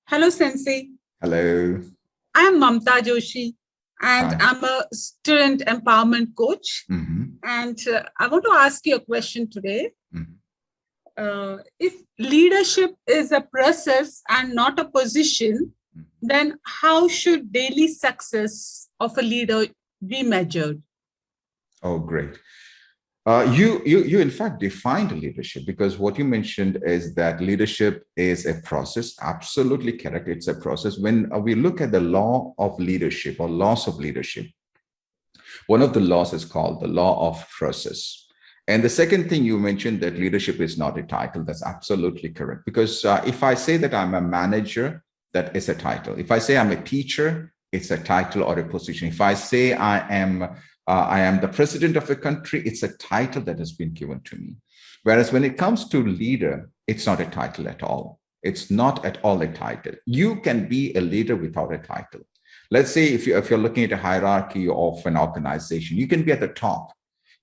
Hello, Sensei. Hello. I'm Mamta Joshi, and Hi. I'm a student empowerment coach. Mhm, And I want to ask you a question today. mhm. If leadership is a process and not a position, then how should daily success of a leader be measured? Oh, great. You in fact defined leadership because what you mentioned is that leadership is a process. Absolutely correct. It's a process. When we look at the law of leadership or laws of leadership, one of the laws is called the law of process. And the second thing you mentioned that leadership is not a title. That's absolutely correct. Because if I say that I'm a manager, that is a title. If I say I'm a teacher, it's a title or a position. If I say I am the president of a country, it's a title that has been given to me. Whereas when it comes to leader, it's not a title at all. It's not at all a title. You can be a leader without a title. Let's say if you're looking at a hierarchy of an organization, you can be at the top.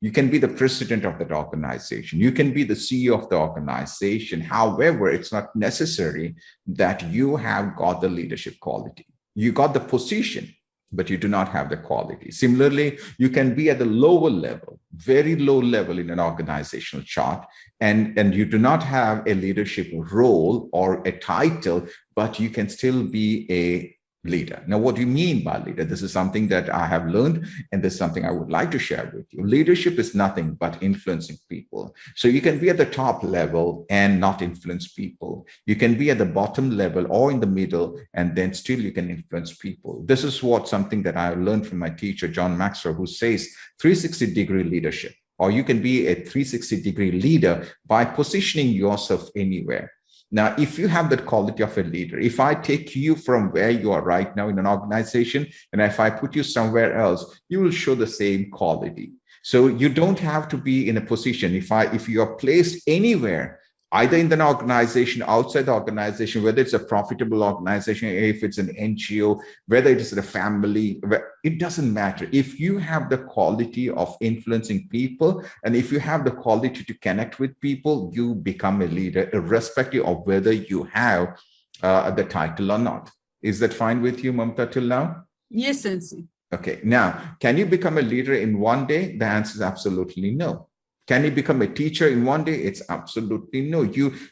You can be the president of that organization. You can be the CEO of the organization. However, it's not necessary that you have got the leadership quality. You got the position, but you do not have the quality. Similarly, you can be at the lower level, very low level in an organizational chart, and you do not have a leadership role or a title, but you can still be a leader. Now, what do you mean by leader? This is something that I have learned, and this is something I would like to share with you. Leadership is nothing but influencing people. So you can be at the top level and not influence people. You can be at the bottom level or in the middle, and then still you can influence people. This is what something that I learned from my teacher, John Maxwell, who says 360-degree leadership, or you can be a 360-degree leader by positioning yourself anywhere. Now, if you have that quality of a leader, if I take you from where you are right now in an organization, and if I put you somewhere else, you will show the same quality. So you don't have to be in a position. If you are placed anywhere, either in an organization, outside the organization, whether it's a profitable organization, if it's an NGO, whether it is a family, it doesn't matter. If you have the quality of influencing people, and if you have the quality to connect with people, you become a leader, irrespective of whether you have the title or not. Is that fine with you, Mamta, till now? Yes, Sensei. Okay. Now, can you become a leader in one day? The answer is absolutely no. Can you become a teacher in one day? It's absolutely no.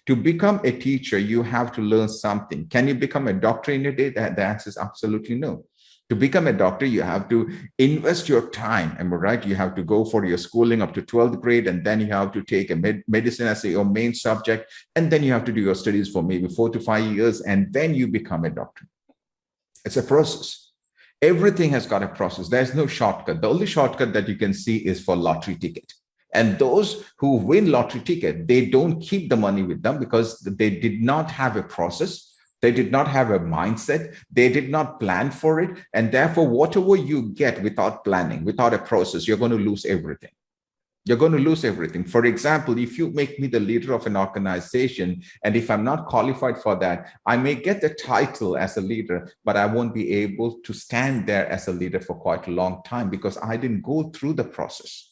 To become a teacher, you have to learn something. Can you become a doctor in a day? The answer is absolutely no. To become a doctor, you have to invest your time. Am I right? You have to go for your schooling up to 12th grade, and then you have to take a medicine as your main subject, and then you have to do your studies for maybe 4 to 5 years, and then you become a doctor. It's a process. Everything has got a process. There's no shortcut. The only shortcut that you can see is for lottery ticket. And those who win lottery ticket, they don't keep the money with them because they did not have a process. They did not have a mindset. They did not plan for it. And therefore, whatever you get without planning, without a process, you're going to lose everything. You're going to lose everything. For example, if you make me the leader of an organization, and if I'm not qualified for that, I may get the title as a leader, but I won't be able to stand there as a leader for quite a long time because I didn't go through the process.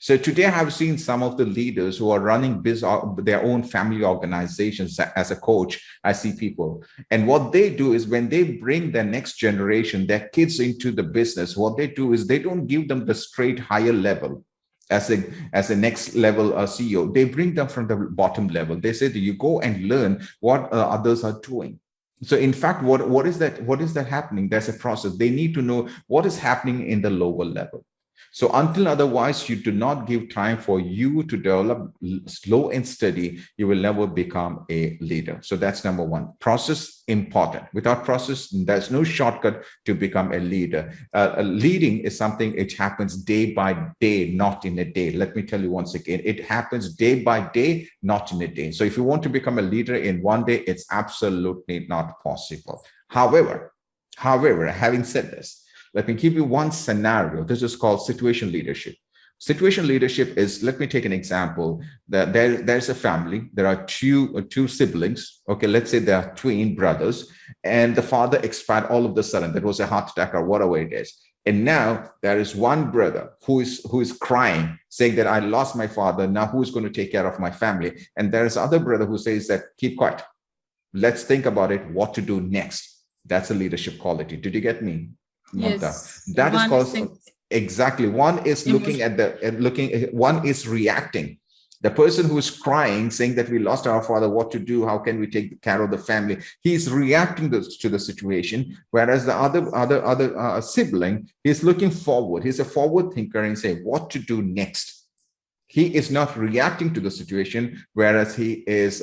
So today I have seen some of the leaders who are running their own family organizations as a coach. I see people. And what they do is when they bring their next generation, their kids into the business, what they do is they don't give them the straight higher level as a next level CEO. They bring them from the bottom level. They say that you go and learn what others are doing. So in fact, what is that happening? There's a process. They need to know what is happening in the lower level. So until otherwise, you do not give time for you to develop slow and steady, you will never become a leader. So that's number one. Process, important. Without process, there's no shortcut to become a leader. Leading is something, it happens day by day, not in a day. Let me tell you once again, it happens day by day, not in a day. So if you want to become a leader in one day, it's absolutely not possible. However, having said this, let me give you one scenario. This is called situation leadership. Situation leadership is, let me take an example. There's a family. There are two siblings. Okay, let's say they are twin brothers, and the father expired all of a sudden. That was a heart attack or whatever it is. And now there is one brother who is crying, saying that I lost my father. Now who's going to take care of my family? And there is other brother who says that keep quiet. let's think about it, what to do next. That's a leadership quality. Did you get me, Mamta? Yes. That is One is called, exactly. One is looking at one is reacting. The person who is crying, saying that we lost our father, what to do? How can we take care of the family? He's reacting to the situation, whereas the other sibling, he's looking forward. He's a forward thinker and saying what to do next. He is not reacting to the situation, whereas he is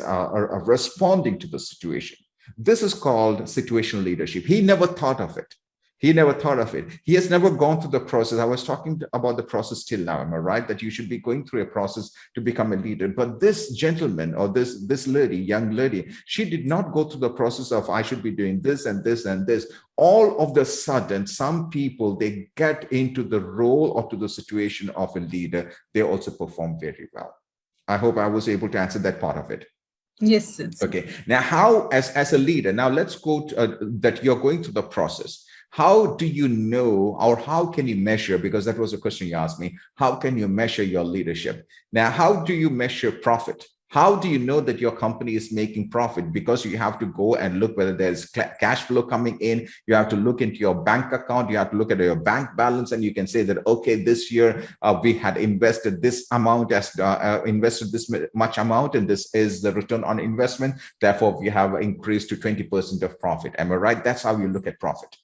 responding to the situation. This is called situational leadership. He never thought of it. He never thought of it. He has never gone through the process. I was talking about the process till now, am I right? That you should be going through a process to become a leader. But this gentleman or this lady, young lady, she did not go through the process of I should be doing this and this and this. All of the sudden, some people, they get into the role or to the situation of a leader. They also perform very well. I hope I was able to answer that part of it. Yes. Okay. Now, how as a leader, now let's go to, that you're going through the process. How do you know, or how can you measure, because that was a question you asked me, how can you measure your leadership? Now, how do you measure profit? How do you know that your company is making profit? Because you have to go and look whether there's cash flow coming in. You have to look into your bank account. You have to look at your bank balance, and you can say that, okay, this year we had invested this amount, invested this much amount, and this is the return on investment. Therefore, we have increased to 20% of profit. Am I right? That's how you look at profit.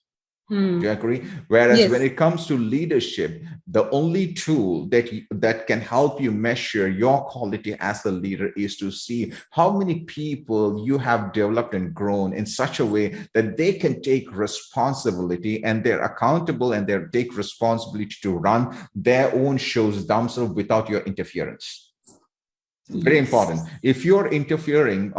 Do you agree? Whereas yes, when it comes to leadership, the only tool that can help you measure your quality as a leader is to see how many people you have developed and grown in such a way that they can take responsibility and they're accountable and they take responsibility to run their own shows themselves without your interference. Very important. If you're interfering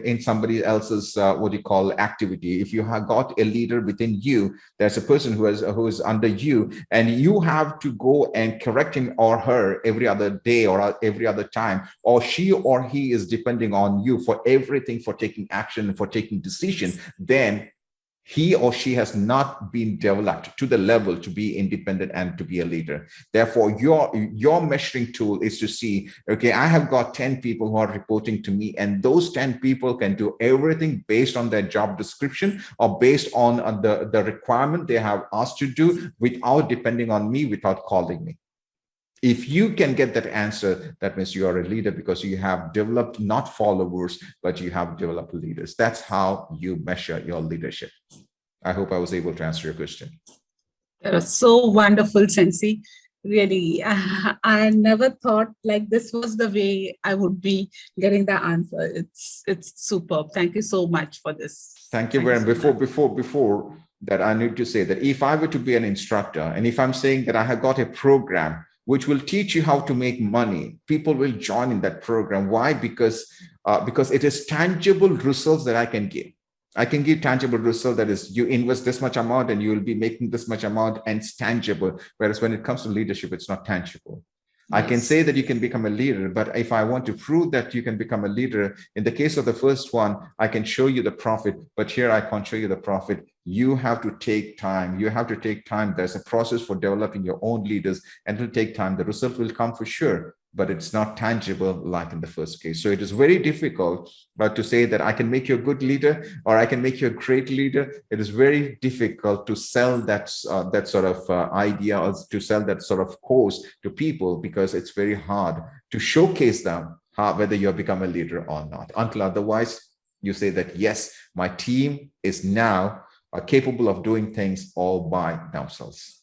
in somebody else's what you call activity, if you have got a leader within you, there's a person who is under you, and you have to go and correct him or her every other day or every other time, or she or he is depending on you for everything, for taking action, for taking decision, then he or she has not been developed to the level to be independent and to be a leader. Therefore, your measuring tool is to see, okay, I have got 10 people who are reporting to me, and those 10 people can do everything based on their job description or based on the requirement they have asked to do without depending on me, without calling me. If you can get that answer, that means you are a leader, because you have developed not followers, but you have developed leaders. That's how you measure your leadership. I hope I was able to answer your question. That was so wonderful, Sensei. Really, I never thought like this was the way I would be getting the answer. It's superb. Thank you so much for this. Thank you very much. Before that, I need to say that if I were to be an instructor, and if I'm saying that I have got a program which will teach you how to make money, people will join in that program. Why? Because it is tangible results that I can give. I can give tangible result, that is, you invest this much amount and you will be making this much amount, and it's tangible. Whereas when it comes to leadership, it's not tangible. Yes. I can say that you can become a leader, but if I want to prove that you can become a leader, in the case of the first one, I can show you the profit, but here I can't show you the profit. You have to take time. You have to take time. There's a process for developing your own leaders, and it will take time. The result will come for sure, but it's not tangible like in the first case. So it is very difficult to say that I can make you a good leader or I can make you a great leader. It is very difficult to sell that sort of idea, or to sell that sort of course to people, because it's very hard to showcase them whether you have become a leader or not. Until otherwise, you say that, yes, my team is now capable of doing things all by themselves.